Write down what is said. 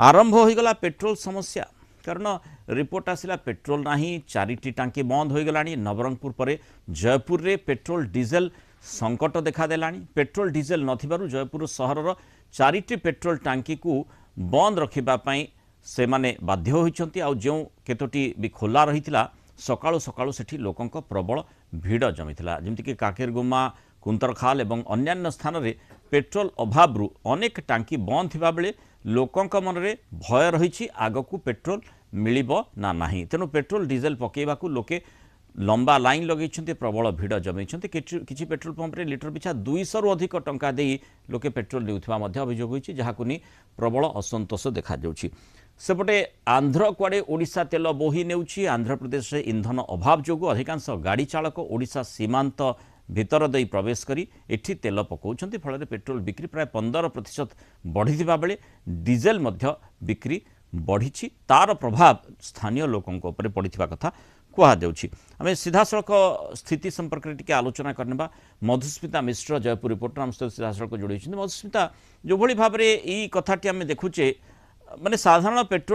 आरंभ होगला पेट्रोल समस्या कारण रिपोर्ट आसला पेट्रोल ना चारिटी टांकी बंद हो गला नवरंगपुर पर जयपुर रे पेट्रोल डीजेल संकट देखादेला पेट्रोल डीजेल नथिबारु जयपुर सहरर चारिटी पेट्रोल टांकी को बंद रखापी से माने बाध्य होइछंती आ जो केतोटी भी खोला रही सकाळु सकाळु सेठी लोकंक प्रबल भिड़ जमीथिला जेमतिक काकेरगुमा कुंतरखाल एवं अन्यान्य स्थान में पेट्रोल अभाव अनेक टांकी बंद थिबा बेले लोकंक मनरे भय रही आगकू पेट्रोल मिलिबो ना नाही तेणु पेट्रोल डीजेल पकेबाकू लोके लंबा लाइन लगे प्रबल भिड़ जमी किसी पेट्रोल पंप रे लिटर पिछा 200 रु अधिक टंका दे लोके पेट्रोल नेउथबा मध्य अभियोग होइछि जहाकू नि प्रबल असंतोष देखा जाउछि। सेपटे आंध्र कुआडे ओडिशा तेल बोही नेउछि आंध्र प्रदेश रे इंधन अभाव जोगु अधिकांश गाड़ी चालक ओडिशा सीमांत भितर दे प्रवेश करी एठी तेल पकाउछंती फल पेट्रोल बिक्री प्राय 15% बढ़िथिबा बेले डीजेल मध्य बिक्री बढ़ी तार प्रभाव स्थानीय लोकों ऊपर पड़िथिबा कथा कहुच्छी। आम सीधा सड़क स्थिति संपर्क में टी आलोचना करने मधुस्मिता मिश्र जयपुर रिपोर्टर आम सहित सीधा सड़क जोड़ी मधुस्मिता जो भाव में यही कथाटी आम देखुचे माने साधारण पेट्रोल